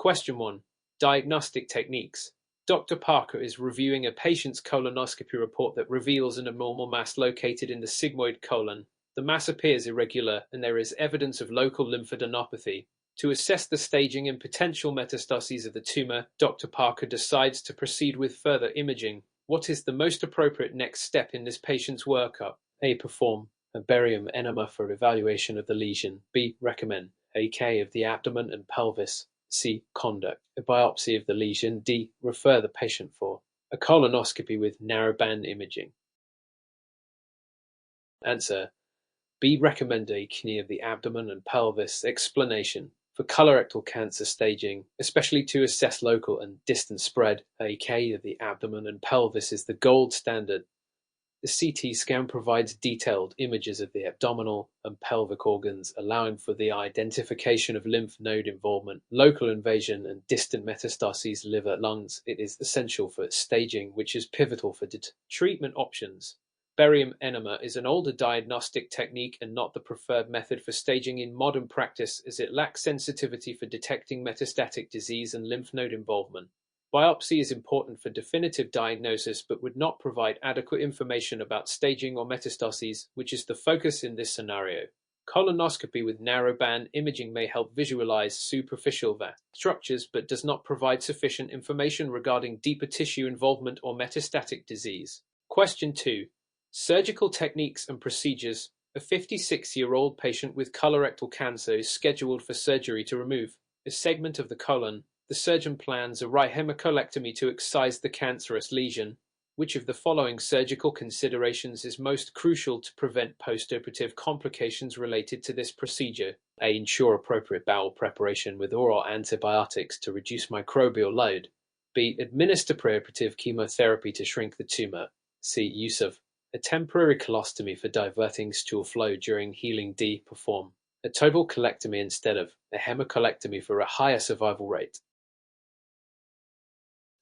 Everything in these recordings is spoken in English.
Question 1. Diagnostic techniques. Dr. Parker is reviewing a patient's colonoscopy report that reveals an abnormal mass located in the sigmoid colon. The mass appears irregular and there is evidence of local lymphadenopathy. To assess the staging and potential metastases of the tumor, Dr. Parker decides to proceed with further imaging. What is the most appropriate next step in this patient's workup? A. Perform a barium enema for evaluation of the lesion. B. Recommend AK of the abdomen and pelvis. C. Conduct a biopsy of the lesion. D. Refer the patient for a colonoscopy with narrowband imaging. Answer. B. Recommend a KNI of the abdomen and pelvis. Explanation. For colorectal cancer staging, especially to assess local and distant spread, AK of the abdomen and pelvis is the gold standard. The CT scan provides detailed images of the abdominal and pelvic organs, allowing for the identification of lymph node involvement, local invasion, and distant metastases, liver, lungs. It is essential for staging, which is pivotal for treatment options. Barium enema is an older diagnostic technique and not the preferred method for staging in modern practice, as it lacks sensitivity for detecting metastatic disease and lymph node involvement. Biopsy is important for definitive diagnosis but would not provide adequate information about staging or metastases, which is the focus in this scenario. Colonoscopy with narrowband imaging may help visualize superficial structures but does not provide sufficient information regarding deeper tissue involvement or metastatic disease. Question 2. Surgical techniques and procedures. A 56-year-old patient with colorectal cancer is scheduled for surgery to remove a segment of the colon. The surgeon plans a right hemicolectomy to excise the cancerous lesion. Which of the following surgical considerations is most crucial to prevent postoperative complications related to this procedure? A. Ensure appropriate bowel preparation with oral antibiotics to reduce microbial load. B. Administer preoperative chemotherapy to shrink the tumor. C. Use of a temporary colostomy for diverting stool flow during healing. D. Perform a total colectomy instead of a hemicolectomy for a higher survival rate.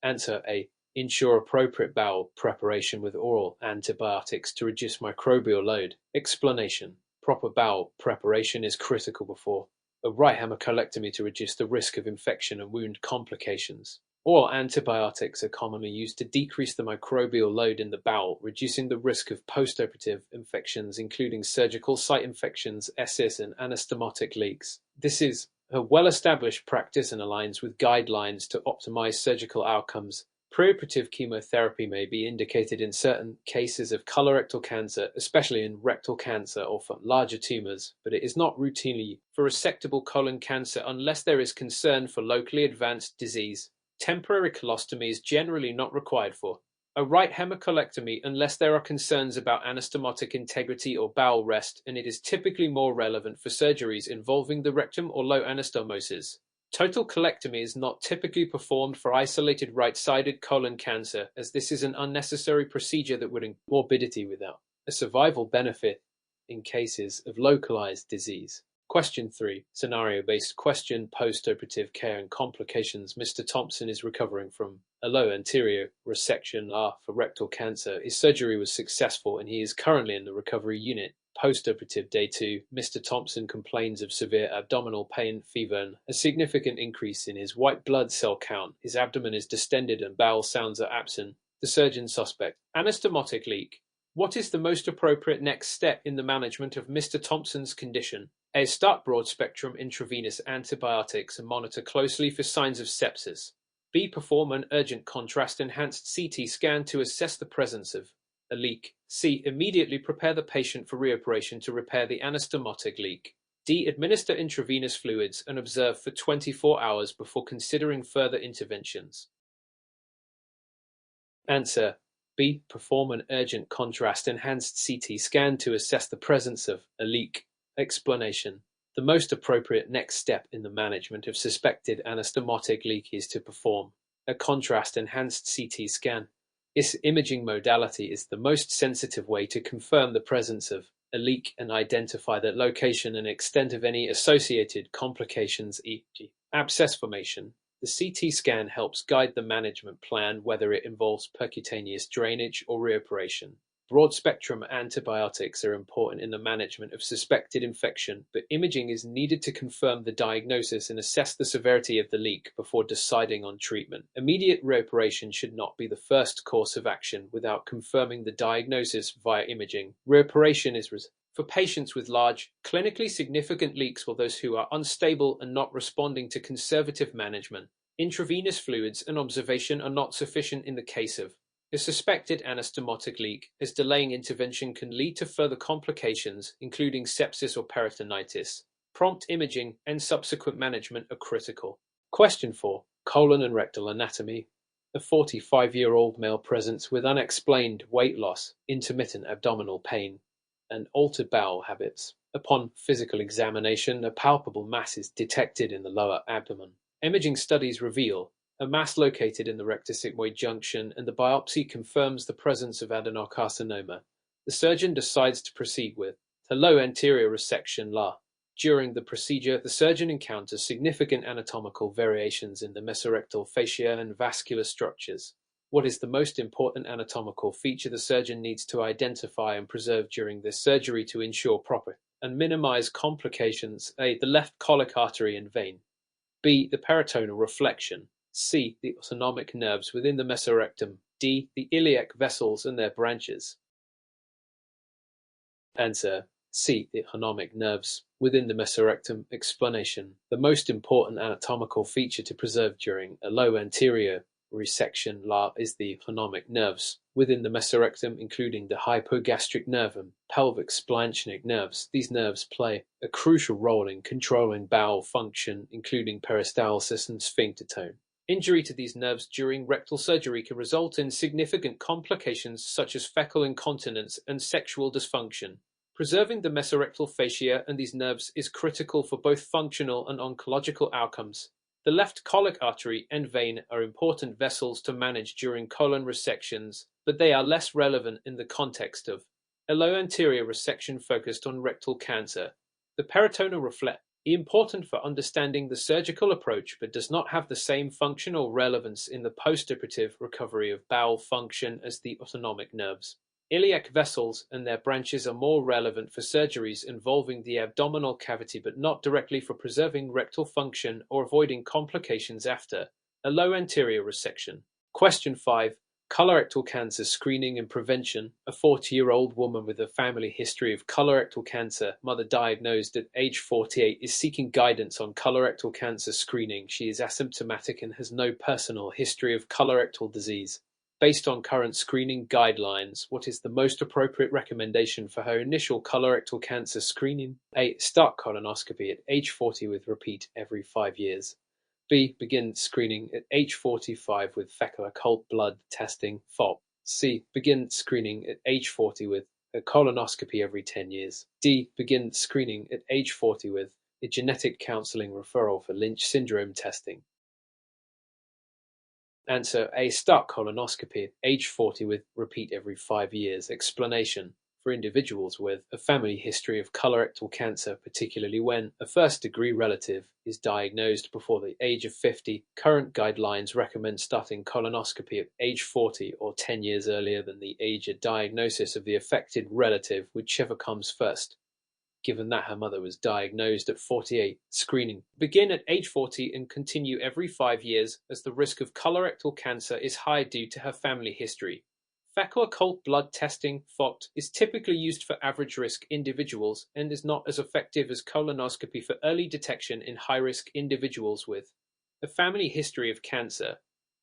Answer. A. Ensure appropriate bowel preparation with oral antibiotics to reduce microbial load. Explanation. Proper bowel preparation is critical before a right hemicolectomy to reduce the risk of infection and wound complications. Oral antibiotics are commonly used to decrease the microbial load in the bowel, reducing the risk of postoperative infections, including surgical site infections, SIS, and anastomotic leaks. This is a well-established practice and aligns with guidelines to optimize surgical outcomes. Preoperative chemotherapy may be indicated in certain cases of colorectal cancer, especially in rectal cancer or for larger tumors, but it is not routinely for resectable colon cancer unless there is concern for locally advanced disease. Temporary colostomy is generally not required for a right hemicolectomy unless there are concerns about anastomotic integrity or bowel rest, and it is typically more relevant for surgeries involving the rectum or low anastomosis. Total colectomy is not typically performed for isolated right-sided colon cancer, as this is an unnecessary procedure that would increase morbidity without a survival benefit in cases of localized disease. Question 3. Scenario-based question. Post-operative care and complications. Mr. Thompson is recovering from a low anterior resection for rectal cancer. His surgery was successful and he is currently in the recovery unit. Post-operative day 2. Mr. Thompson complains of severe abdominal pain, fever, and a significant increase in his white blood cell count. His abdomen is distended and bowel sounds are absent. The surgeon suspect anastomotic leak. What is the most appropriate next step in the management of Mr. Thompson's condition? A. Start broad-spectrum intravenous antibiotics and monitor closely for signs of sepsis. B. Perform an urgent contrast-enhanced CT scan to assess the presence of a leak. C. Immediately prepare the patient for reoperation to repair the anastomotic leak. D. Administer intravenous fluids and observe for 24 hours before considering further interventions. Answer. B. Perform an urgent contrast-enhanced CT scan to assess the presence of a leak. Explanation. The most appropriate next step in the management of suspected anastomotic leak is to perform a contrast-enhanced CT scan. This imaging modality is the most sensitive way to confirm the presence of a leak and identify the location and extent of any associated complications, e.g. abscess formation. The CT scan helps guide the management plan, whether it involves percutaneous drainage or reoperation. Broad-spectrum antibiotics are important in the management of suspected infection, but imaging is needed to confirm the diagnosis and assess the severity of the leak before deciding on treatment. Immediate reoperation should not be the first course of action without confirming the diagnosis via imaging. Reoperation is for patients with large, clinically significant leaks or those who are unstable and not responding to conservative management. Intravenous fluids and observation are not sufficient in the case of a suspected anastomotic leak, as delaying intervention can lead to further complications, including sepsis or peritonitis. Prompt imaging and subsequent management are critical. Question 4. Colon and rectal anatomy. A 45-year-old male presents with unexplained weight loss, intermittent abdominal pain, and altered bowel habits. Upon physical examination, a palpable mass is detected in the lower abdomen. Imaging studies reveal a mass located in the rectosigmoid junction, and the biopsy confirms the presence of adenocarcinoma. The surgeon decides to proceed with a low anterior resection (LA). During the procedure, the surgeon encounters significant anatomical variations in the mesorectal fascia and vascular structures. What is the most important anatomical feature the surgeon needs to identify and preserve during this surgery to ensure proper and minimize complications? A. The left colic artery and vein. B. The peritoneal reflection. C. The autonomic nerves within the mesorectum. D. The iliac vessels and their branches. Answer: C. The autonomic nerves within the mesorectum. Explanation: the most important anatomical feature to preserve during a low anterior resection (LA) is the autonomic nerves within the mesorectum, including the hypogastric nerve and pelvic splanchnic nerves. These nerves play a crucial role in controlling bowel function, including peristalsis and sphincter tone. Injury to these nerves during rectal surgery can result in significant complications such as fecal incontinence and sexual dysfunction. Preserving the mesorectal fascia and these nerves is critical for both functional and oncological outcomes. The left colic artery and vein are important vessels to manage during colon resections, but they are less relevant in the context of a low anterior resection focused on rectal cancer. The peritoneal reflex is important for understanding the surgical approach, but does not have the same functional relevance in the postoperative recovery of bowel function as the autonomic nerves. Iliac vessels and their branches are more relevant for surgeries involving the abdominal cavity, but not directly for preserving rectal function or avoiding complications after a low anterior resection. Question 5. Colorectal cancer screening and prevention. A 40-year-old woman with a family history of colorectal cancer, mother diagnosed at age 48, is seeking guidance on colorectal cancer screening. She is asymptomatic and has no personal history of colorectal disease. Based on current screening guidelines, what is the most appropriate recommendation for her initial colorectal cancer screening? A. Start colonoscopy at age 40 with repeat every 5 years. B. Begin screening at age 45 with fecal occult blood testing (FOB). C. Begin screening at age 40 with a colonoscopy every 10 years. D. Begin screening at age 40 with a genetic counseling referral for Lynch syndrome testing. Answer: A. Start colonoscopy at age 40 with repeat every 5 years. Explanation: for individuals with a family history of colorectal cancer, particularly when a first-degree relative is diagnosed before the age of 50, current guidelines recommend starting colonoscopy at age 40 or 10 years earlier than the age of diagnosis of the affected relative, whichever comes first. Given that her mother was diagnosed at 48, screening begin at age 40 and continue every 5 years, as the risk of colorectal cancer is high due to her family history. Fecal occult blood testing (FOBT) is typically used for average-risk individuals and is not as effective as colonoscopy for early detection in high-risk individuals with a family history of cancer.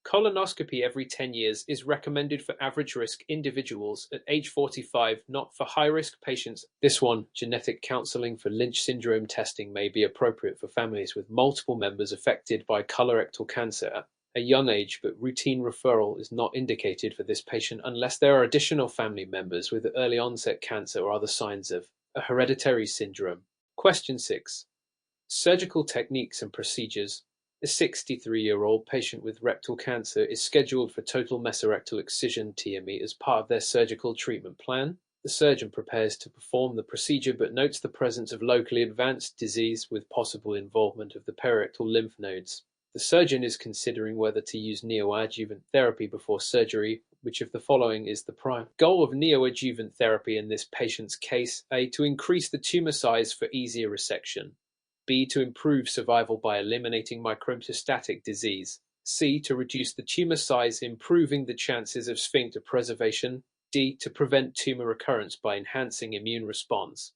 Colonoscopy every 10 years is recommended for average-risk individuals at age 45, not for high-risk patients. This one, genetic counseling for Lynch syndrome testing may be appropriate for families with multiple members affected by colorectal cancer at a young age, but routine referral is not indicated for this patient unless there are additional family members with early-onset cancer or other signs of a hereditary syndrome. Question 6. Surgical techniques and procedures. A 63-year-old patient with rectal cancer is scheduled for total mesorectal excision (TME) as part of their surgical treatment plan. The surgeon prepares to perform the procedure but notes the presence of locally advanced disease with possible involvement of the perirectal lymph nodes. The surgeon is considering whether to use neoadjuvant therapy before surgery Which of the following is the prime goal of neoadjuvant therapy in this patient's case? A. To increase the tumor size for easier resection. B. To improve survival by eliminating micrometastatic disease. C. To reduce the tumor size, improving the chances of sphincter preservation. D. To prevent tumor recurrence by enhancing immune response.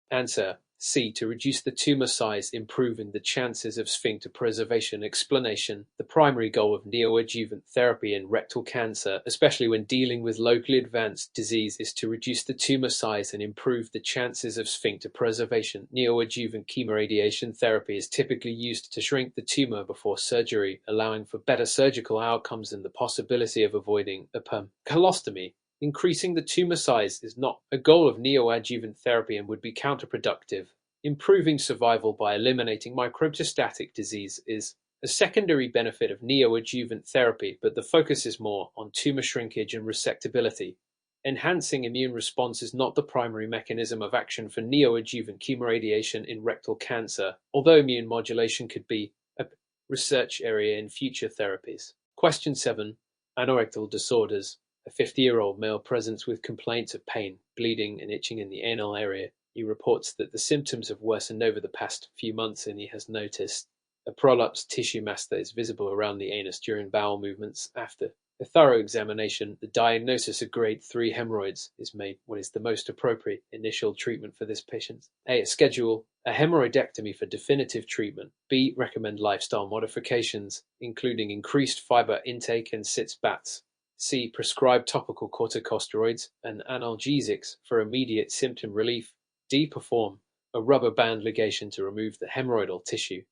Answer: C. To reduce the tumor size, improving the chances of sphincter preservation. Explanation: the primary goal of neoadjuvant therapy in rectal cancer, especially when dealing with locally advanced disease, is to reduce the tumor size and improve the chances of sphincter preservation. Neoadjuvant chemoradiation therapy is typically used to shrink the tumor before surgery, allowing for better surgical outcomes and the possibility of avoiding a colostomy. Increasing the tumor size is not a goal of neoadjuvant therapy and would be counterproductive. Improving survival by eliminating micrometastatic disease is a secondary benefit of neoadjuvant therapy, but the focus is more on tumor shrinkage and resectability. Enhancing immune response is not the primary mechanism of action for neoadjuvant chemoradiation in rectal cancer, although immune modulation could be a research area in future therapies. Question 7. Anorectal disorders. A 50-year-old male presents with complaints of pain, bleeding, and itching in the anal area. He reports that the symptoms have worsened over the past few months, and he has noticed a prolapsed tissue mass that is visible around the anus during bowel movements. After a thorough examination, the diagnosis of grade 3 hemorrhoids is made. What is the most appropriate initial treatment for this patient? A. Schedule a hemorrhoidectomy for definitive treatment. B. Recommend lifestyle modifications, including increased fiber intake and sitz baths. C. Prescribe topical corticosteroids and analgesics for immediate symptom relief. D. Perform a rubber band ligation to remove the hemorrhoidal tissue.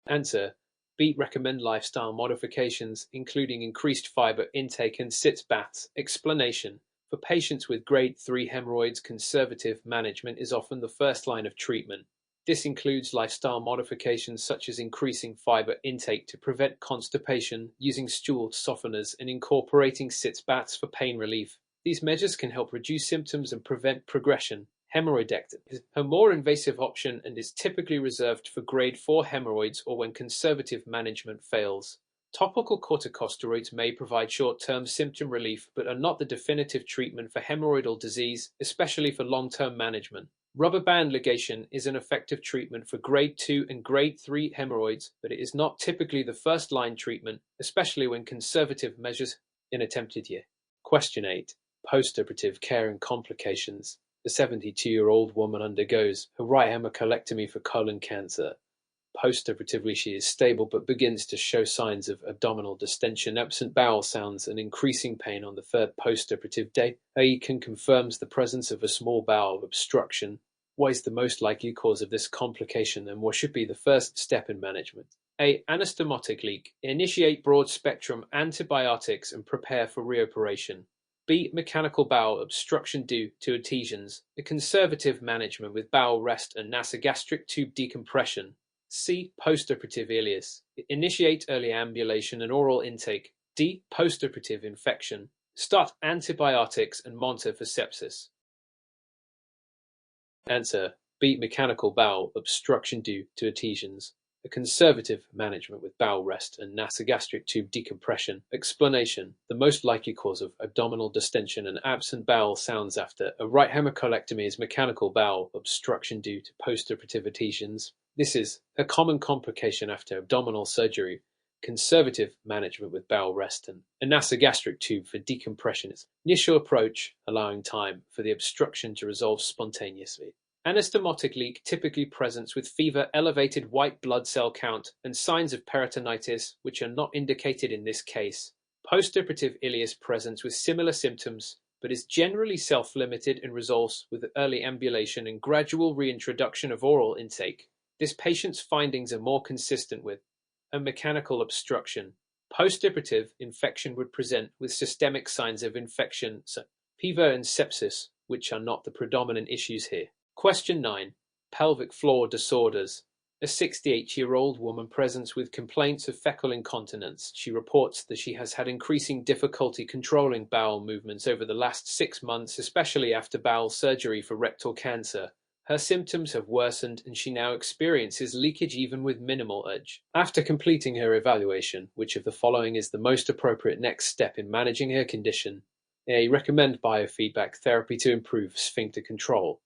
Answer: B. Recommend lifestyle modifications, including increased fiber intake and sitz baths. Explanation: for patients with grade 3 hemorrhoids, conservative management is often the first line of treatment. This includes lifestyle modifications such as increasing fiber intake to prevent constipation, using stool softeners, and incorporating sitz baths for pain relief. These measures can help reduce symptoms and prevent progression. Hemorrhoidectomy is a more invasive option and is typically reserved for grade 4 hemorrhoids or when conservative management fails. Topical corticosteroids may provide short-term symptom relief but are not the definitive treatment for hemorrhoidal disease, especially for long-term management. Rubber band ligation is an effective treatment for grade 2 and grade 3 hemorrhoids, but it is not typically the first-line treatment, especially when conservative measures in attempted year. Question 8. Postoperative care and complications. The 72-year-old woman undergoes a right hemicolectomy for colon cancer. Postoperatively, she is stable but begins to show signs of abdominal distension, absent bowel sounds, and increasing pain on the third postoperative day. AECON confirms the presence of a small bowel obstruction. What is the most likely cause of this complication, and what should be the first step in management? A. Anastomotic leak. Initiate broad-spectrum antibiotics and prepare for reoperation. B. Mechanical bowel obstruction due to adhesions. A conservative management with bowel rest and nasogastric tube decompression. C. Postoperative ileus. Initiate early ambulation and oral intake. D. Postoperative infection. Start antibiotics and monitor for sepsis. Answer: B. Mechanical bowel obstruction due to adhesions. A conservative management with bowel rest and nasogastric tube decompression. Explanation: the most likely cause of abdominal distension and absent bowel sounds after a right hemicolectomy is mechanical bowel obstruction due to postoperative adhesions. This is a common complication after abdominal surgery. Conservative management with bowel rest and a nasogastric tube for decompression is initial approach, allowing time for the obstruction to resolve spontaneously. Anastomotic leak typically presents with fever, elevated white blood cell count, and signs of peritonitis, which are not indicated in this case. Postoperative ileus presents with similar symptoms, but is generally self-limited and resolves with early ambulation and gradual reintroduction of oral intake. This patient's findings are more consistent with a mechanical obstruction. Postoperative infection would present with systemic signs of infection, so fever and sepsis, which are not the predominant issues here. Question 9. Pelvic floor disorders. A 68-year-old woman presents with complaints of fecal incontinence. She reports that she has had increasing difficulty controlling bowel movements over the last 6 months, especially after bowel surgery for rectal cancer. Her symptoms have worsened and she now experiences leakage even with minimal urge. After completing her evaluation, which of the following is the most appropriate next step in managing her condition? A. Recommend biofeedback therapy to improve sphincter control.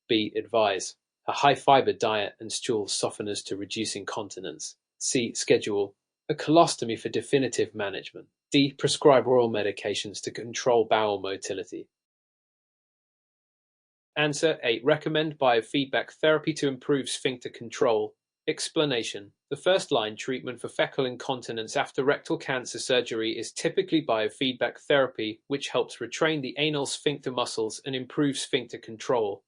B. Advise a high-fiber diet and stool softeners to reduce incontinence. C. Schedule a colostomy for definitive management. D. Prescribe oral medications to control bowel motility. Answer 8. Recommend biofeedback therapy to improve sphincter control. Explanation. The first-line treatment for fecal incontinence after rectal cancer surgery is typically biofeedback therapy, which helps retrain the anal sphincter muscles and improve sphincter control.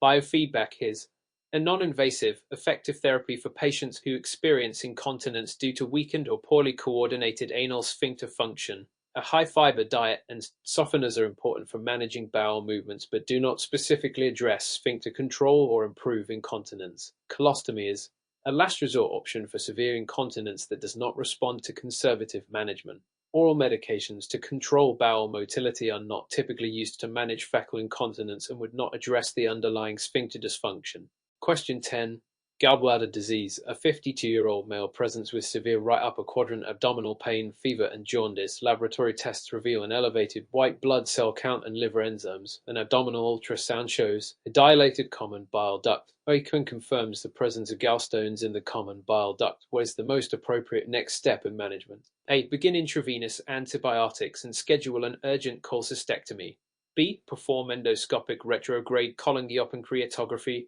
Biofeedback is a non-invasive, effective therapy for patients who experience incontinence due to weakened or poorly coordinated anal sphincter function. A high-fiber diet and softeners are important for managing bowel movements but do not specifically address sphincter control or improve incontinence. Colostomy is a last resort option for severe incontinence that does not respond to conservative management. Oral medications to control bowel motility are not typically used to manage fecal incontinence and would not address the underlying sphincter dysfunction. Question 10. Gallbladder disease. A 52-year-old male presents with severe right upper quadrant abdominal pain, fever, and jaundice. Laboratory tests reveal an elevated white blood cell count and liver enzymes. An abdominal ultrasound shows a dilated common bile duct. Oikun confirms the presence of gallstones in the common bile duct. What is the most appropriate next step in management? A. Begin intravenous antibiotics and schedule an urgent cholecystectomy. B. Perform endoscopic retrograde cholangioppancreatography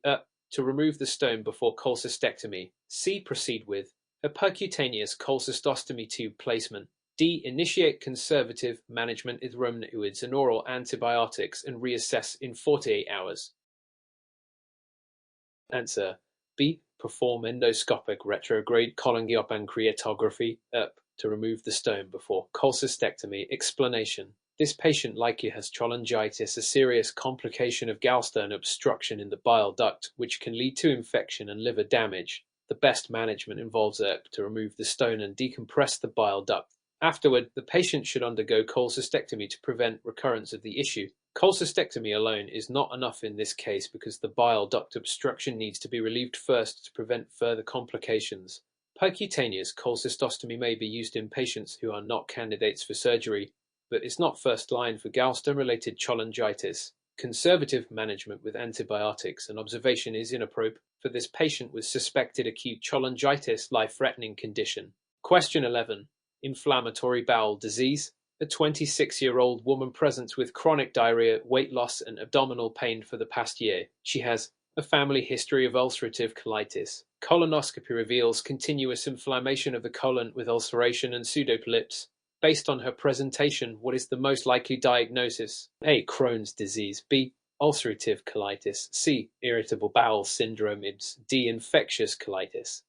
to remove the stone before cholecystectomy. C. Proceed with a percutaneous cholecystostomy tube placement. D. Initiate conservative management with romanoids and oral antibiotics and reassess in 48 hours. Answer. B. Perform endoscopic retrograde cholangioppancreatography to remove the stone before cholecystectomy. Explanation. This patient likely has cholangitis, a serious complication of gallstone obstruction in the bile duct, which can lead to infection and liver damage. The best management involves to remove the stone and decompress the bile duct. Afterward, the patient should undergo cholecystectomy to prevent recurrence of the issue. Cholecystectomy alone is not enough in this case because the bile duct obstruction needs to be relieved first to prevent further complications. Percutaneous cholecystostomy may be used in patients who are not candidates for surgery, but it's not first line for gallstone-related cholangitis. Conservative management with antibiotics and observation is inappropriate for this patient with suspected acute cholangitis, life-threatening condition. Question 11. Inflammatory bowel disease. A 26-year-old woman presents with chronic diarrhea, weight loss, and abdominal pain for the past year. She has a family history of ulcerative colitis. Colonoscopy reveals continuous inflammation of the colon with ulceration and pseudopolyps. Based on her presentation, what is the most likely diagnosis? A. Crohn's disease. B. Ulcerative colitis. C. Irritable bowel syndrome. D. Infectious colitis.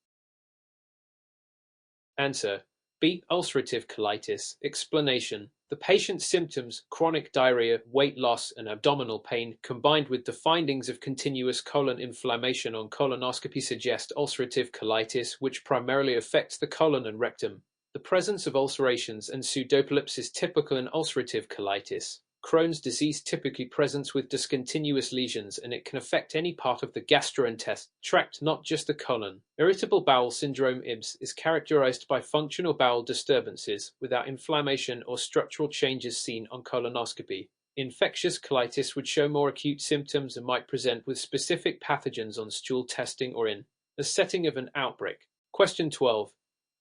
Answer. B. Ulcerative colitis. Explanation. The patient's symptoms, chronic diarrhea, weight loss, and abdominal pain, combined with the findings of continuous colon inflammation on colonoscopy suggest ulcerative colitis, which primarily affects the colon and rectum. The presence of ulcerations and pseudopolyps is typical in ulcerative colitis. Crohn's disease typically presents with discontinuous lesions, and it can affect any part of the gastrointestinal tract, not just the colon. Irritable bowel syndrome (IBS) is characterized by functional bowel disturbances without inflammation or structural changes seen on colonoscopy. Infectious colitis would show more acute symptoms and might present with specific pathogens on stool testing or in a setting of an outbreak. Question 12.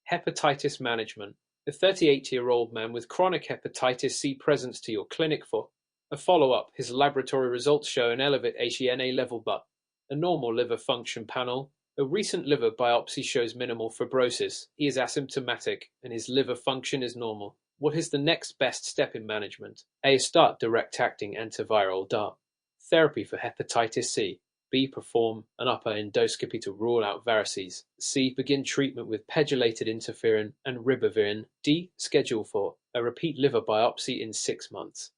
Hepatitis management. A 38-year-old man with chronic hepatitis C presents to your clinic for a follow-up. His laboratory results show an elevated HENA level but a normal liver function panel. A recent liver biopsy shows minimal fibrosis. He is asymptomatic and his liver function is normal. What is the next best step in management? A. Start direct-acting antiviral DART therapy for hepatitis C. B. Perform an upper endoscopy to rule out varices. C. Begin treatment with pegylated interferon and ribavirin. D. Schedule for a repeat liver biopsy in 6 months.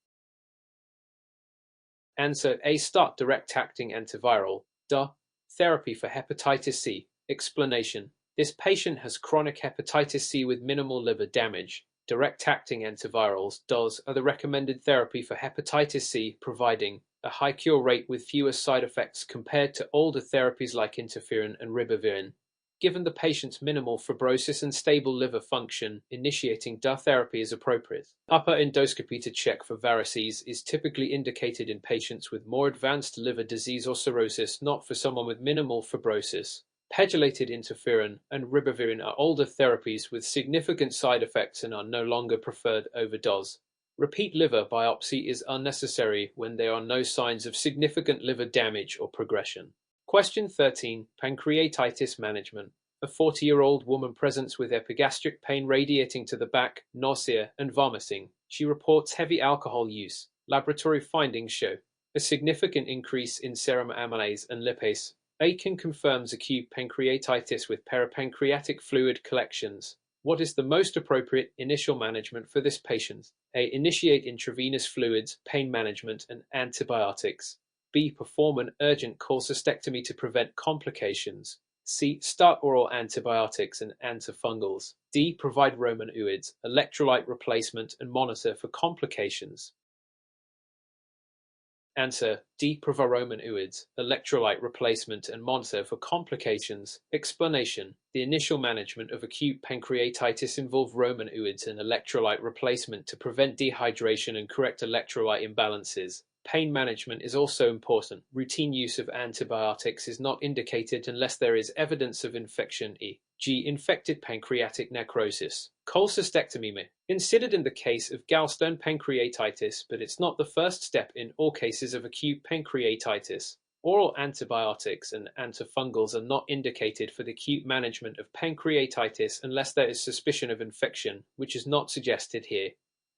Answer. A. Start direct-acting antiviral DART therapy for hepatitis C. Explanation. This patient has chronic hepatitis C with minimal liver damage. Direct-acting antivirals (DARs) are the recommended therapy for hepatitis C, providing a high cure rate with fewer side effects compared to older therapies like interferon and ribavirin. Given the patient's minimal fibrosis and stable liver function, initiating DA therapy is appropriate. Upper endoscopy to check for varices is typically indicated in patients with more advanced liver disease or cirrhosis, not for someone with minimal fibrosis. Pegylated interferon and ribavirin are older therapies with significant side effects and are no longer preferred over DOS. Repeat liver biopsy is unnecessary when there are no signs of significant liver damage or progression. Question 13. Pancreatitis management. A 40-year-old woman presents with epigastric pain radiating to the back, nausea, and vomiting. She reports heavy alcohol use. Laboratory findings show a significant increase in serum amylase and lipase. Aiken confirms acute pancreatitis with peripancreatic fluid collections. What is the most appropriate initial management for this patient? A. Initiate intravenous fluids, pain management, and antibiotics. B. Perform an urgent cholecystectomy to prevent complications. C. Start oral antibiotics and antifungals. D. Provide Roman uids, electrolyte replacement, and monitor for complications. Answer: D. Provide Roman uids, electrolyte replacement, and monitor for complications. Explanation: the initial management of acute pancreatitis involve Roman uids and electrolyte replacement to prevent dehydration and correct electrolyte imbalances. Pain management is also important. Routine use of antibiotics is not indicated unless there is evidence of infection, e.g. infected pancreatic necrosis. Cholecystectomy may be considered in the case of gallstone pancreatitis, but it's not the first step in all cases of acute pancreatitis. Oral antibiotics and antifungals are not indicated for the acute management of pancreatitis unless there is suspicion of infection, which is not suggested here.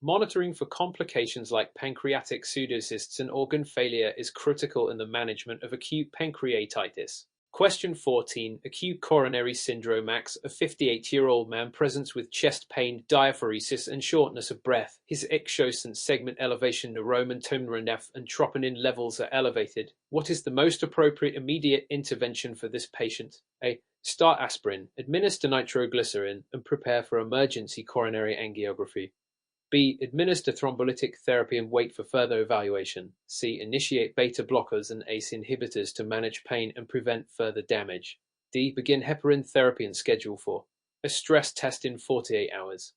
Monitoring for complications like pancreatic pseudocysts and organ failure is critical in the management of acute pancreatitis. Question 14. Acute coronary syndrome. A 58-year-old man presents with chest pain, diaphoresis, and shortness of breath. His ixchosant segment elevation, neuromentomerenef, and troponin levels are elevated. What is the most appropriate immediate intervention for this patient? A. Start aspirin, administer nitroglycerin, and prepare for emergency coronary angiography. B. Administer thrombolytic therapy and wait for further evaluation. C. Initiate beta blockers and ACE inhibitors to manage pain and prevent further damage. D. Begin heparin therapy and schedule for a stress test in 48 hours.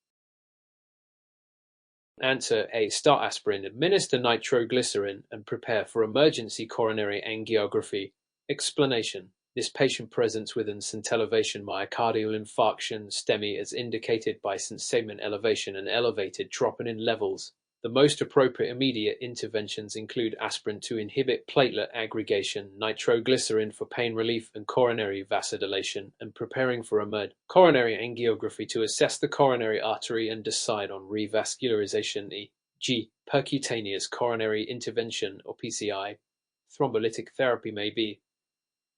Answer: A. Start aspirin, administer nitroglycerin, and prepare for emergency coronary angiography. Explanation: this patient presents with an ST elevation myocardial infarction STEMI as indicated by ST segment elevation and elevated troponin levels. The most appropriate immediate interventions include aspirin to inhibit platelet aggregation, nitroglycerin for pain relief and coronary vasodilation, and preparing for a coronary angiography to assess the coronary artery and decide on revascularization, e.g. percutaneous coronary intervention or PCI. Thrombolytic therapy may be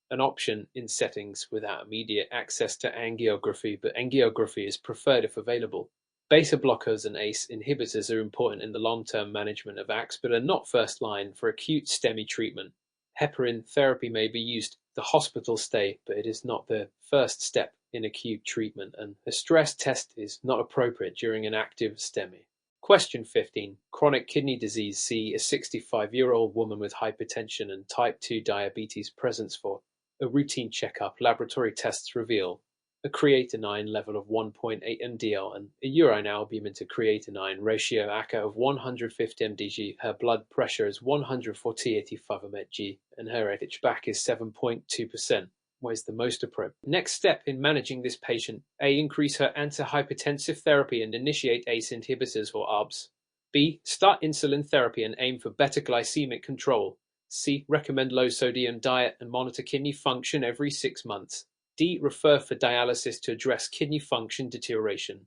an option in settings without immediate access to angiography, but angiography is preferred if available. Beta blockers and ACE inhibitors are important in the long-term management of ACS, but are not first line for acute STEMI treatment. Heparin therapy may be used the hospital stay, but it is not the first step in acute treatment, and a stress test is not appropriate during an active STEMI. Question 15. Chronic kidney disease. C. A 65-year-old woman with hypertension and type 2 diabetes presents for a routine checkup. Laboratory tests reveal a creatinine level of 1.8 mdl and a urine albumin to creatinine ratio ACA of 150 mdg. Her blood pressure is 140/85 mmHg and her HbAC is 7.2%. What is the most appropriate next step in managing this patient? A. Increase her antihypertensive therapy and initiate ACE inhibitors or ARBs. B. Start insulin therapy and aim for better glycemic control. C. Recommend low sodium diet and monitor kidney function every 6 months. D. Refer for dialysis to address kidney function deterioration.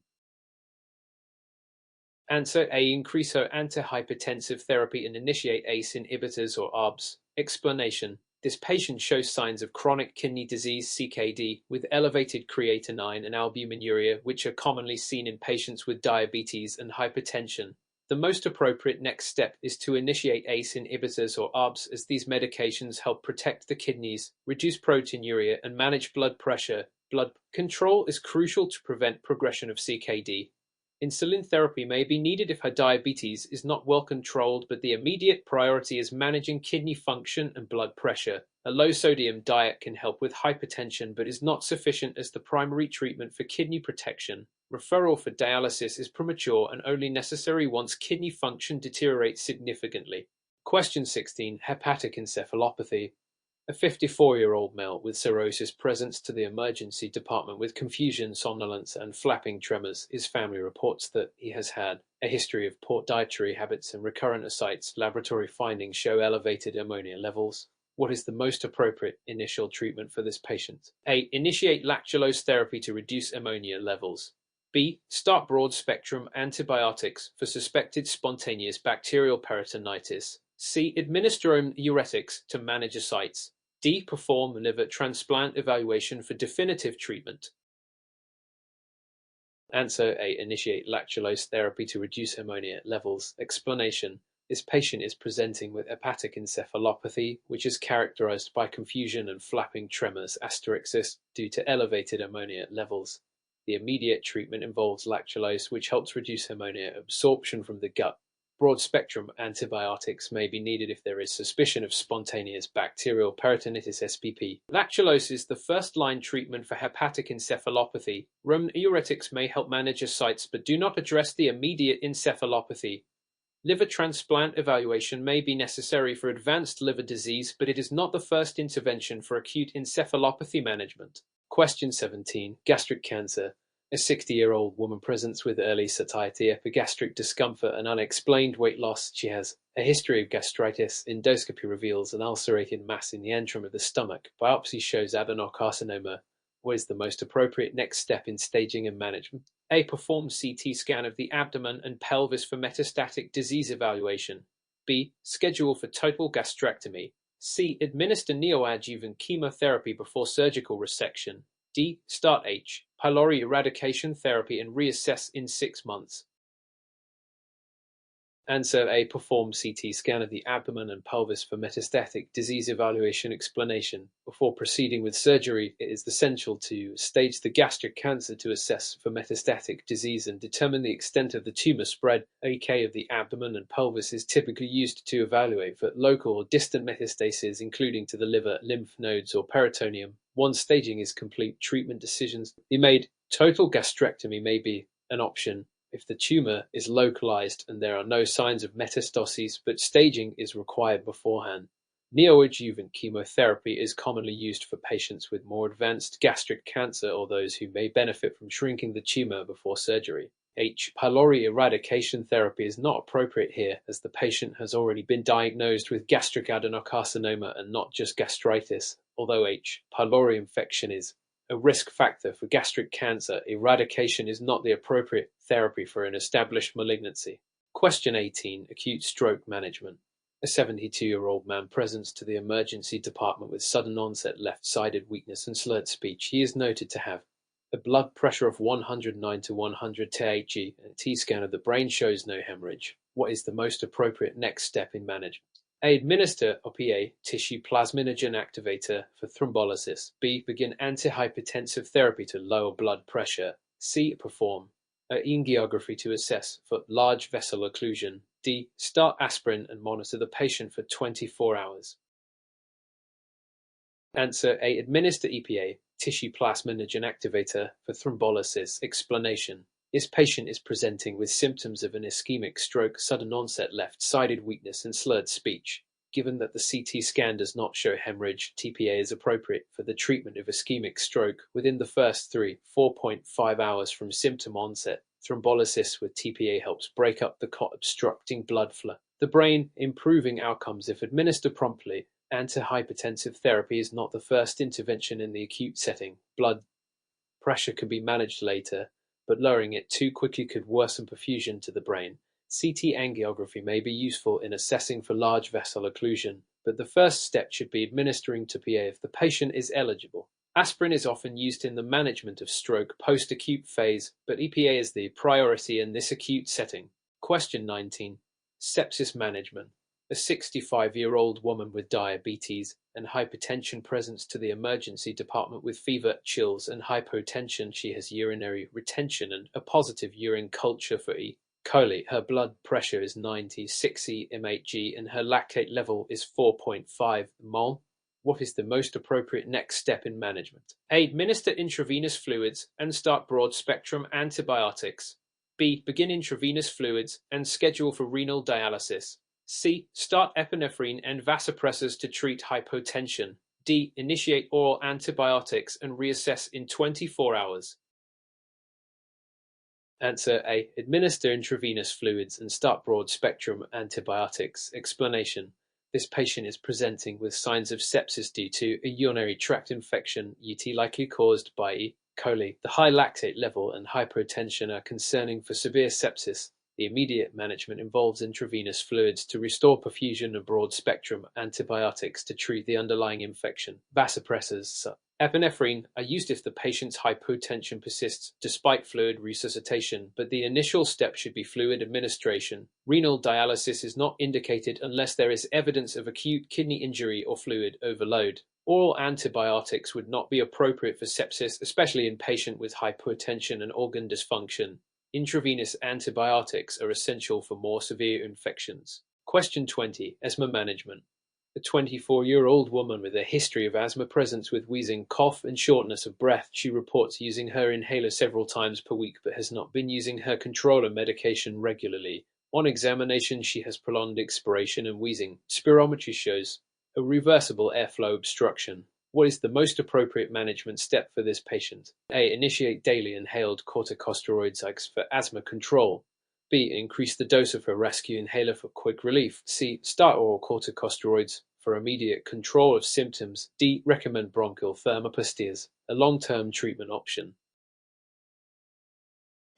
Answer: A. Increase her antihypertensive therapy and initiate ACE inhibitors or ARBs. Explanation: this patient shows signs of chronic kidney disease (CKD) with elevated creatinine and albuminuria, which are commonly seen in patients with diabetes and hypertension. The most appropriate next step is to initiate ACE inhibitors or ARBs, as these medications help protect the kidneys, reduce proteinuria, and manage blood pressure. Blood control is crucial to prevent progression of CKD. Insulin therapy may be needed if her diabetes is not well controlled, but the immediate priority is managing kidney function and blood pressure. A low-sodium diet can help with hypertension, but is not sufficient as the primary treatment for kidney protection. Referral for dialysis is premature and only necessary once kidney function deteriorates significantly. Question 16. Hepatic encephalopathy. A 54-year-old male with cirrhosis presents to the emergency department with confusion, somnolence, and flapping tremors. His family reports that he has had a history of poor dietary habits and recurrent ascites. Laboratory findings show elevated ammonia levels. What is the most appropriate initial treatment for this patient? A. Initiate lactulose therapy to reduce ammonia levels. B. Start broad-spectrum antibiotics for suspected spontaneous bacterial peritonitis. C. Administer diuretics to manage ascites. D. Perform liver transplant evaluation for definitive treatment. Answer A. Initiate lactulose therapy to reduce ammonia levels. Explanation. This patient is presenting with hepatic encephalopathy, which is characterized by confusion and flapping tremors due to elevated ammonia levels. The immediate treatment involves lactulose, which helps reduce ammonia absorption from the gut. Broad-spectrum antibiotics may be needed if there is suspicion of spontaneous bacterial peritonitis (SBP). Lactulose is the first-line treatment for hepatic encephalopathy. Diuretics may help manage ascites but do not address the immediate encephalopathy. Liver transplant evaluation may be necessary for advanced liver disease, but it is not the first intervention for acute encephalopathy management. Question 17. Gastric cancer. A 60-year-old woman presents with early satiety, epigastric discomfort, and unexplained weight loss. She has a history of gastritis. Endoscopy reveals an ulcerated mass in the antrum of the stomach. Biopsy shows adenocarcinoma. What is the most appropriate next step in staging and management? A. Perform CT scan of the abdomen and pelvis for metastatic disease evaluation. B. Schedule for total gastrectomy. C. Administer neoadjuvant chemotherapy before surgical resection. D. Start H. pylori eradication therapy and reassess in 6 months. Answer A. Perform CT scan of the abdomen and pelvis for metastatic disease evaluation. Explanation. Before proceeding with surgery, it is essential to stage the gastric cancer to assess for metastatic disease and determine the extent of the tumor spread. AK of the abdomen and pelvis is typically used to evaluate for local or distant metastases, including to the liver, lymph nodes, or peritoneum. Once staging is complete, treatment decisions be made. Total gastrectomy may be an option if the tumor is localized and there are no signs of metastases, but staging is required beforehand. Neoadjuvant chemotherapy is commonly used for patients with more advanced gastric cancer or those who may benefit from shrinking the tumor before surgery. H. pylori eradication therapy is not appropriate here, as the patient has already been diagnosed with gastric adenocarcinoma and not just gastritis. Although H. pylori infection is a risk factor for gastric cancer, eradication is not the appropriate therapy for an established malignancy. Question 18. Acute stroke management. A 72-year-old man presents to the emergency department with sudden onset left-sided weakness and slurred speech. He is noted to have a blood pressure of 109 to 100 Hg, and a T-scan of the brain shows no hemorrhage. What is the most appropriate next step in management? A. Administer OPA, tissue plasminogen activator for thrombolysis. B. Begin antihypertensive therapy to lower blood pressure. C. Perform angiography to assess for large vessel occlusion. D. Start aspirin and monitor the patient for 24 hours. Answer A. Administer EPA, tissue plasminogen activator for thrombolysis. Explanation. This patient is presenting with symptoms of an ischemic stroke, sudden onset left-sided weakness, and slurred speech. Given that the CT scan does not show hemorrhage, TPA is appropriate for the treatment of ischemic stroke within the first 4.5 hours from symptom onset. Thrombolysis with TPA helps break up the clot obstructing blood flow. The brain, improving outcomes if administered promptly. Antihypertensive therapy is not the first intervention in the acute setting. Blood pressure can be managed later, but lowering it too quickly could worsen perfusion to the brain. CT angiography may be useful in assessing for large vessel occlusion, but the first step should be administering TPA if the patient is eligible. Aspirin is often used in the management of stroke post-acute phase, but EPA is the priority in this acute setting. Question 19. Sepsis management. A 65-year-old woman with diabetes and hypertension presents to the emergency department with fever, chills, and hypotension. She has urinary retention and a positive urine culture for E. coli. Her blood pressure is 90/60 mHg and her lactate level is 4.5 mol. What is the most appropriate next step in management? A. Administer intravenous fluids and start broad-spectrum antibiotics. B. Begin intravenous fluids and schedule for renal dialysis. C. Start epinephrine and vasopressors to treat hypotension. D. Initiate oral antibiotics and reassess in 24 hours. Answer A. Administer intravenous fluids and start broad-spectrum antibiotics. Explanation. This patient is presenting with signs of sepsis due to a urinary tract infection, UT likely caused by E. coli. The high lactate level and hypotension are concerning for severe sepsis. The immediate management involves intravenous fluids to restore perfusion and broad-spectrum antibiotics to treat the underlying infection. Vasopressors, epinephrine, are used if the patient's hypotension persists despite fluid resuscitation, but the initial step should be fluid administration. Renal dialysis is not indicated unless there is evidence of acute kidney injury or fluid overload. Oral antibiotics would not be appropriate for sepsis, especially in patients with hypotension and organ dysfunction. Intravenous antibiotics are essential for more severe infections. Question 20. Asthma management. A 24-year-old woman with a history of asthma presents with wheezing, cough, and shortness of breath. She reports using her inhaler several times per week but has not been using her controller medication regularly. On examination, she has prolonged expiration and wheezing. Spirometry shows a reversible airflow obstruction. What is the most appropriate management step for this patient? A. Initiate daily inhaled corticosteroids for asthma control. B. Increase the dose of her rescue inhaler for quick relief. C. Start oral corticosteroids for immediate control of symptoms. D. Recommend bronchial thermoplasties, a long-term treatment option.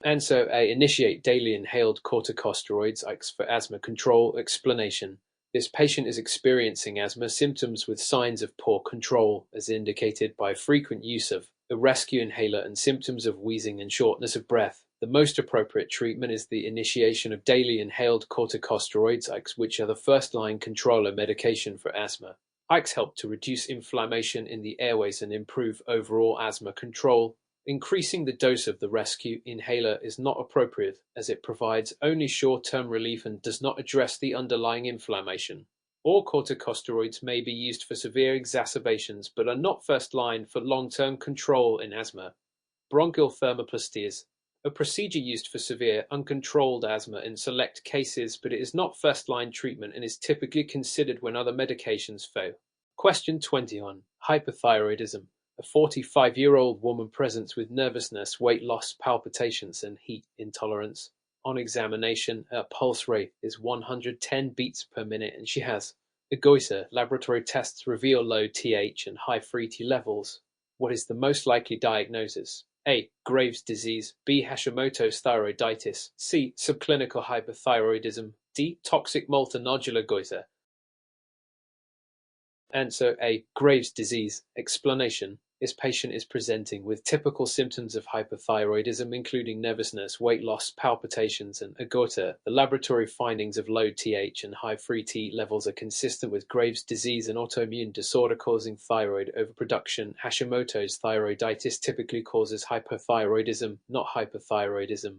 Answer A. Initiate daily inhaled corticosteroids for asthma control. Explanation. This patient is experiencing asthma symptoms with signs of poor control, as indicated by frequent use of a rescue inhaler and symptoms of wheezing and shortness of breath. The most appropriate treatment is the initiation of daily inhaled corticosteroids, which are the first-line controller medication for asthma. ICs help to reduce inflammation in the airways and improve overall asthma control. Increasing the dose of the rescue inhaler is not appropriate as it provides only short-term relief and does not address the underlying inflammation. All corticosteroids may be used for severe exacerbations but are not first-line for long-term control in asthma. Bronchial thermoplasties, a procedure used for severe, uncontrolled asthma in select cases, but it is not first-line treatment and is typically considered when other medications fail. Question 21. Hypothyroidism. A 45-year-old woman presents with nervousness, weight loss, palpitations, and heat intolerance. On examination, her pulse rate is 110 beats per minute and she has a goiter. Laboratory tests reveal low TH and high free T levels. What is the most likely diagnosis? A. Graves' disease. B. Hashimoto's thyroiditis. C. Subclinical hypothyroidism. D. Toxic multinodular goiter. Answer A. Graves' disease. Explanation. This patient is presenting with typical symptoms of hypothyroidism, including nervousness, weight loss, palpitations, and a goiter. The laboratory findings of low TH and high free T levels are consistent with Graves' disease, an autoimmune disorder causing thyroid overproduction. Hashimoto's thyroiditis typically causes hypothyroidism, not hyperthyroidism.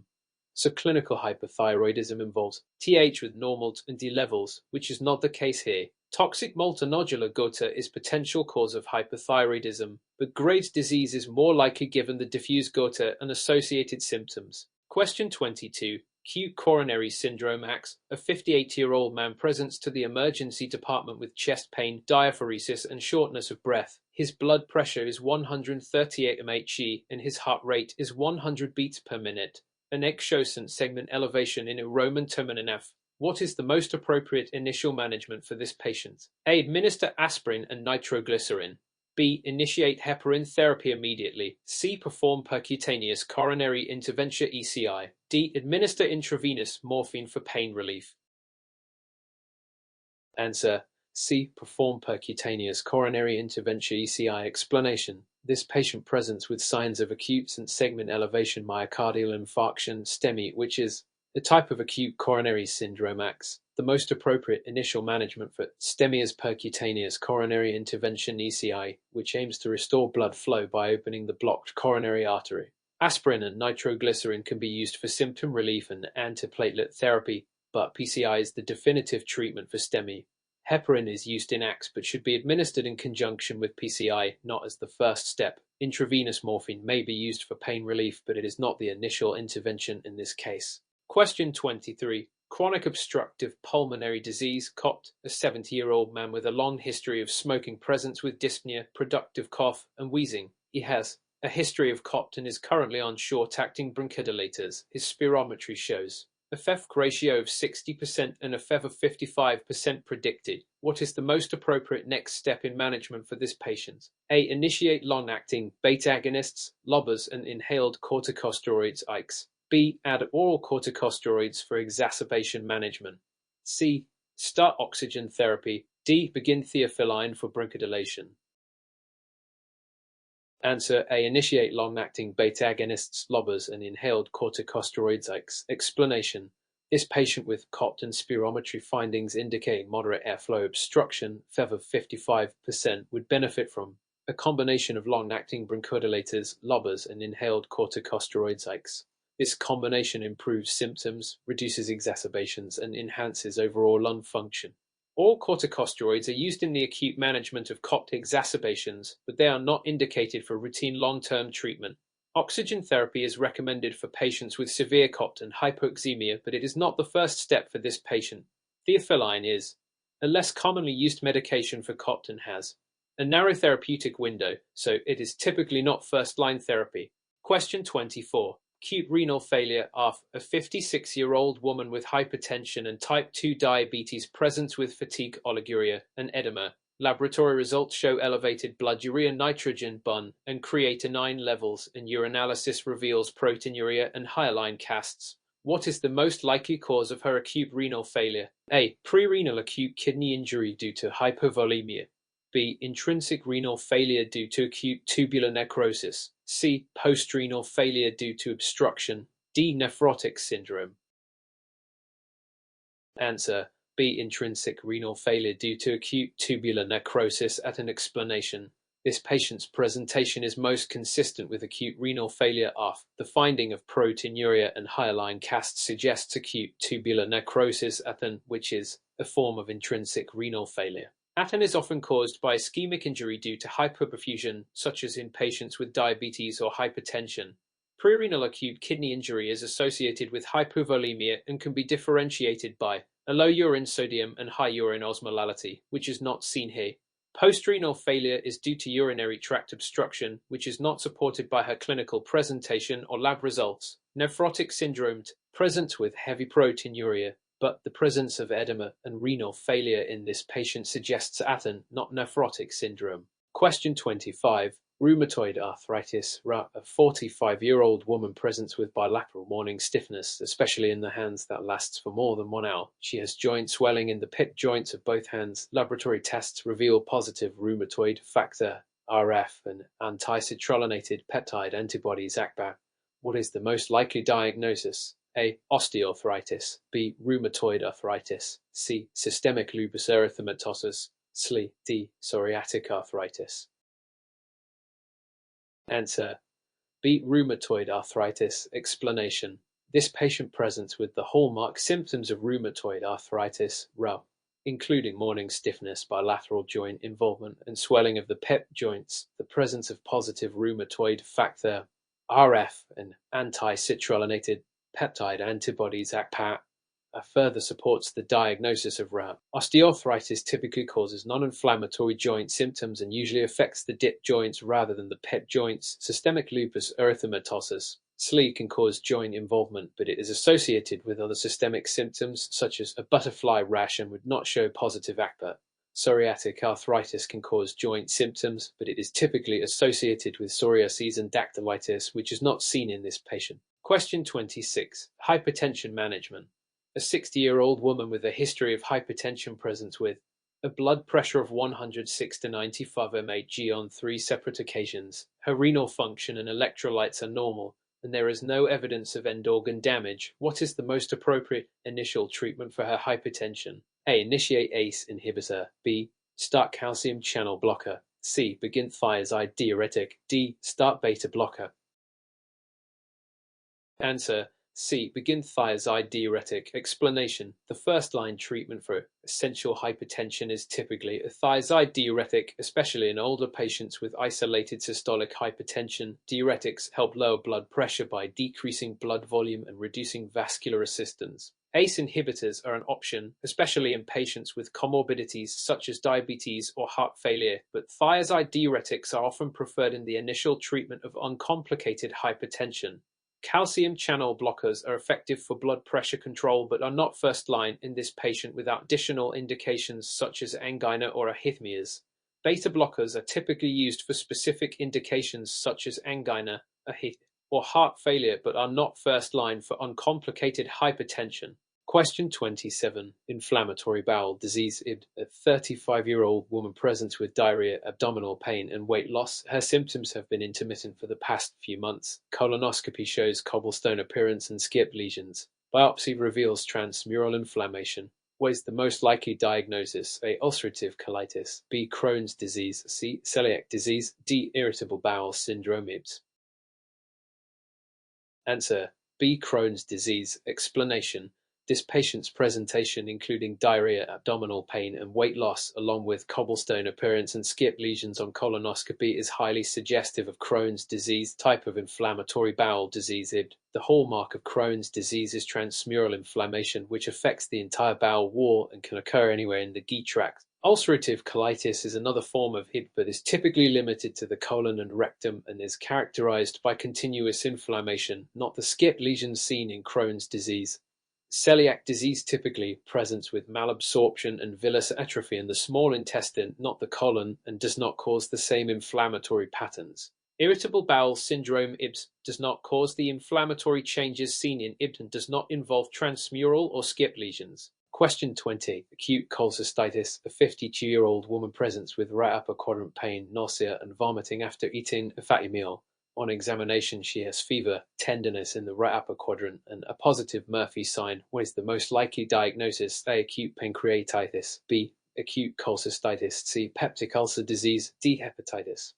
So clinical hypothyroidism involves TH with normal and D levels, which is not the case here. Toxic multinodular goiter is potential cause of hypothyroidism, but Graves' disease is more likely given the diffuse goiter and associated symptoms. Question 22. Acute coronary syndrome ACS. A 58-year-old man presents to the emergency department with chest pain, diaphoresis, and shortness of breath. His blood pressure is 138 mHg and his heart rate is 100 beats per minute. An excoscent segment elevation in a Roman terminaf. What is the most appropriate initial management for this patient? A. Administer aspirin and nitroglycerin. B. Initiate heparin therapy immediately. C. Perform percutaneous coronary intervention ECI. D. Administer intravenous morphine for pain relief. Answer C. Perform percutaneous coronary intervention ECI. Explanation. This patient presents with signs of acute segment elevation myocardial infarction STEMI, which is a type of acute coronary syndrome ACS. The most appropriate initial management for STEMI is percutaneous coronary intervention (ECI), which aims to restore blood flow by opening the blocked coronary artery. Aspirin and nitroglycerin can be used for symptom relief and antiplatelet therapy, but PCI is the definitive treatment for STEMI. Heparin is used in ACTS but should be administered in conjunction with PCI, not as the first step. Intravenous morphine may be used for pain relief, but it is not the initial intervention in this case. Question 23. Chronic obstructive pulmonary disease, COPD, a 70-year-old man with a long history of smoking presents with dyspnea, productive cough, and wheezing. He has a history of COPD and is currently on short-acting bronchodilators. His spirometry shows a FEV ratio of 60% and a FEV of 55% predicted. What is the most appropriate next step in management for this patient? A. Initiate long-acting beta agonists, LOBAs, and inhaled corticosteroids, ICEs. B. Add oral corticosteroids for exacerbation management. C. Start oxygen therapy. D. Begin theophylline for bronchodilation. Answer A. Initiate long-acting beta agonists, LOBAs, and inhaled corticosteroids, ICEs. Explanation. This patient with COPD and spirometry findings indicating moderate airflow obstruction, FEV of 55%, would benefit from a combination of long-acting bronchodilators, LOBAs, and inhaled corticosteroids, ICEs. This combination improves symptoms, reduces exacerbations, and enhances overall lung function. All corticosteroids are used in the acute management of COPD exacerbations, but they are not indicated for routine long-term treatment. Oxygen therapy is recommended for patients with severe COPD and hypoxemia, but it is not the first step for this patient. Theophylline is a less commonly used medication for COPD and has a narrow therapeutic window, so it is typically not first-line therapy. Question 24. Acute renal failure of a 56-year-old woman with hypertension and type 2 diabetes presents with fatigue, oliguria, and edema. Laboratory results show elevated blood urea nitrogen (BUN) and creatinine levels, and urinalysis reveals proteinuria and hyaline casts. What is the most likely cause of her acute renal failure? A. Prerenal acute kidney injury due to hypovolemia. B. Intrinsic renal failure due to acute tubular necrosis. C. Postrenal failure due to obstruction. D. Nephrotic syndrome. Answer B. Intrinsic renal failure due to acute tubular necrosis. At an explanation. This patient's presentation is most consistent with acute renal failure of the finding of proteinuria and hyaline casts suggests acute tubular necrosis, which is a form of intrinsic renal failure. ATON is often caused by ischemic injury due to hypoperfusion, such as in patients with diabetes or hypertension. Prerenal acute kidney injury is associated with hypovolemia and can be differentiated by a low urine sodium and high urine osmolality, which is not seen here. Postrenal failure is due to urinary tract obstruction, which is not supported by her clinical presentation or lab results. Nephrotic syndrome presents with heavy proteinuria, but the presence of edema and renal failure in this patient suggests ATON, not nephrotic syndrome. Question 25. Rheumatoid arthritis. A 45-year-old woman presents with bilateral morning stiffness, especially in the hands, that lasts for more than 1 hour. She has joint swelling in the pit joints of both hands. Laboratory tests reveal positive rheumatoid factor RF and anti-citrullinated peptide antibodies ACPA. What is the most likely diagnosis? A. Osteoarthritis. B. Rheumatoid arthritis. C. Systemic lupus erythematosus. D. Psoriatic arthritis. Answer B. Rheumatoid arthritis. Explanation. This patient presents with the hallmark symptoms of rheumatoid arthritis, including morning stiffness, bilateral joint involvement, and swelling of the pep joints. The presence of positive rheumatoid factor RF and anti-citrullinated peptide antibodies ACPA further supports the diagnosis of RA. Osteoarthritis typically causes non-inflammatory joint symptoms and usually affects the dip joints rather than the pep joints. Systemic lupus erythematosus (SLE) can cause joint involvement, but it is associated with other systemic symptoms such as a butterfly rash and would not show positive ACPA. Psoriatic arthritis can cause joint symptoms, but it is typically associated with psoriasis and dactylitis, which is not seen in this patient. Question 26. Hypertension management. A 60-year-old woman with a history of hypertension presents with a blood pressure of 106/95 mHg on 3 separate occasions. Her renal function and electrolytes are normal, and there is no evidence of end organ damage, what is the most appropriate initial treatment for her hypertension? A. Initiate ACE inhibitor. B. Start calcium channel blocker. C. Begin thiazide diuretic. D. Start beta blocker. Answer: C. Begin thiazide diuretic. Explanation: the first-line treatment for essential hypertension is typically a thiazide diuretic, especially in older patients with isolated systolic hypertension. Diuretics help lower blood pressure by decreasing blood volume and reducing vascular resistance. ACE inhibitors are an option, especially in patients with comorbidities such as diabetes or heart failure, but thiazide diuretics are often preferred in the initial treatment of uncomplicated hypertension. Calcium channel blockers are effective for blood pressure control but are not first line in this patient without additional indications such as angina or arrhythmias. Beta blockers are typically used for specific indications such as angina, or heart failure but are not first line for uncomplicated hypertension. Question 27. Inflammatory bowel disease. A 35-year-old woman presents with diarrhea, abdominal pain, and weight loss. Her symptoms have been intermittent for the past few months. Colonoscopy shows cobblestone appearance and skip lesions. Biopsy reveals transmural inflammation. What is the most likely diagnosis? A. Ulcerative colitis. B. Crohn's disease. C. Celiac disease. D. Irritable bowel syndrome. Answer: B. Crohn's disease. Explanation: this patient's presentation, including diarrhea, abdominal pain, and weight loss, along with cobblestone appearance and skip lesions on colonoscopy, is highly suggestive of Crohn's disease, type of inflammatory bowel disease. The hallmark of Crohn's disease is transmural inflammation, which affects the entire bowel wall and can occur anywhere in the GI tract. Ulcerative colitis is another form of HID, but is typically limited to the colon and rectum and is characterized by continuous inflammation, not the skip lesions seen in Crohn's disease. Celiac disease typically presents with malabsorption and villous atrophy in the small intestine, not the colon, and does not cause the same inflammatory patterns. Irritable bowel syndrome (IBS) does not cause the inflammatory changes seen in IBS and does not involve transmural or skip lesions. Question 20. Acute cholecystitis. A 52-year-old woman presents with right upper quadrant pain, nausea, and vomiting after eating a fatty meal. On examination, she has fever, tenderness in the right upper quadrant, and a positive Murphy sign. What is the most likely diagnosis? A. Acute pancreatitis. B. Acute cholecystitis. C. Peptic ulcer disease. D. Hepatitis.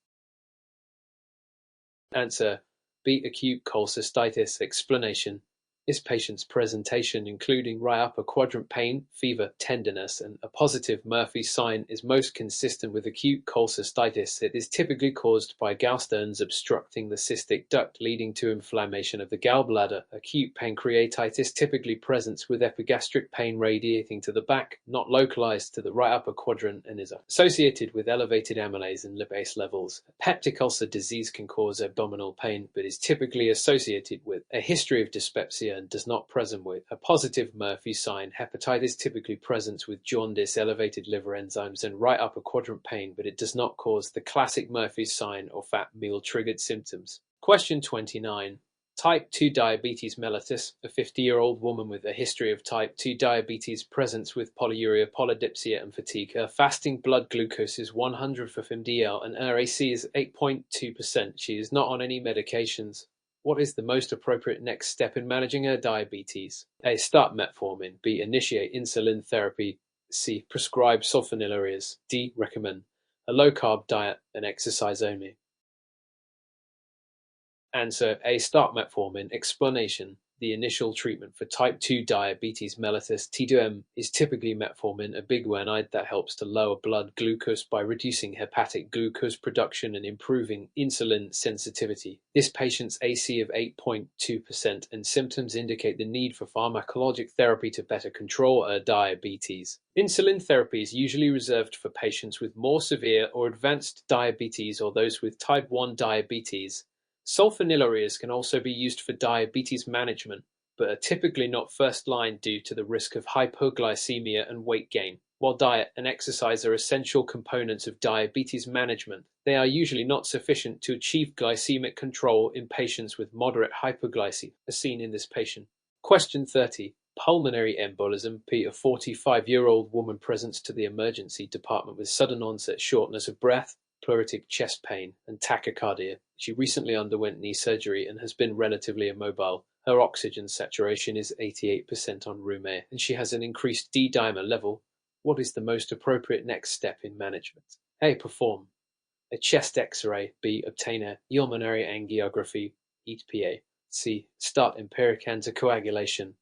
Answer: B. Acute cholecystitis. Explanation: this patient's presentation, including right upper quadrant pain, fever, tenderness, and a positive Murphy sign, is most consistent with acute cholecystitis. It is typically caused by gallstones obstructing the cystic duct, leading to inflammation of the gallbladder. Acute pancreatitis typically presents with epigastric pain radiating to the back, not localized to the right upper quadrant, and is associated with elevated amylase and lipase levels. Peptic ulcer disease can cause abdominal pain, but is typically associated with a history of dyspepsia and does not present with a positive Murphy sign. Hepatitis typically presents with jaundice, elevated liver enzymes, and right upper quadrant pain, but it does not cause the classic Murphy sign or fat meal-triggered symptoms. Question 29. Type 2 diabetes mellitus. A 50-year-old woman with a history of type 2 diabetes presents with polyuria, polydipsia, and fatigue. Her fasting blood glucose is 100 for mdl and her AC is 8.2%. She is not on any medications. What is the most appropriate next step in managing her diabetes? A. Start metformin. B. Initiate insulin therapy. C. Prescribe sulfonylureas. D. Recommend a low-carb diet and exercise only. Answer: A. Start metformin. Explanation: the initial treatment for type 2 diabetes mellitus (T2M) is typically metformin, a biguanide that helps to lower blood glucose by reducing hepatic glucose production and improving insulin sensitivity. This patient's AC of 8.2% and symptoms indicate the need for pharmacologic therapy to better control her diabetes. Insulin therapy is usually reserved for patients with more severe or advanced diabetes or those with type 1 diabetes. Sulfonylureas can also be used for diabetes management, but are typically not first line due to the risk of hypoglycemia and weight gain. While diet and exercise are essential components of diabetes management, they are usually not sufficient to achieve glycemic control in patients with moderate hypoglycemia, as seen in this patient. Question 30. Pulmonary embolism. A 45-year-old woman presents to the emergency department with sudden onset shortness of breath, pleuritic chest pain, and tachycardia. She recently underwent knee surgery and has been relatively immobile. Her oxygen saturation is 88% en room air, and she has an increased D-dimer level. What is the most appropriate next step in management? A. Perform a chest X-ray. B. Obtain a pulmonary angiography, EPA. C. Start empiric anticoagulation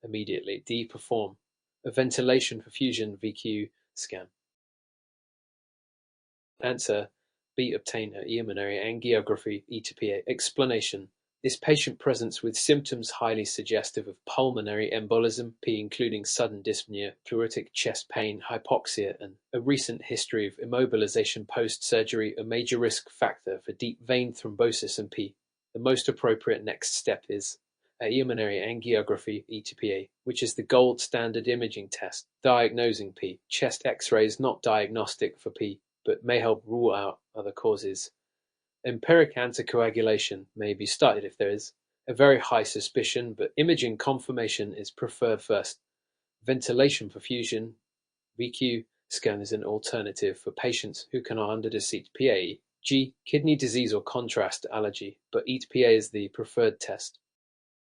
immediately. D. Perform a ventilation perfusion VQ scan. Answer: B. Obtain a pulmonary angiography, EPA. Explanation: this patient presents with symptoms highly suggestive of pulmonary embolism, P, including sudden dyspnea, pleuritic chest pain, hypoxia, and a recent history of immobilization post-surgery, a major risk factor for deep vein thrombosis, and P. The most appropriate next step is a pulmonary angiography, EPA, which is the gold standard imaging test, diagnosing P. Chest X-ray is not diagnostic for P, but may help rule out other causes. Empiric anticoagulation may be started if there is a very high suspicion, but imaging confirmation is preferred first. Ventilation perfusion VQ scan is an alternative for patients who cannot underdeceit PA. G. Kidney disease or contrast allergy, but EPA is the preferred test.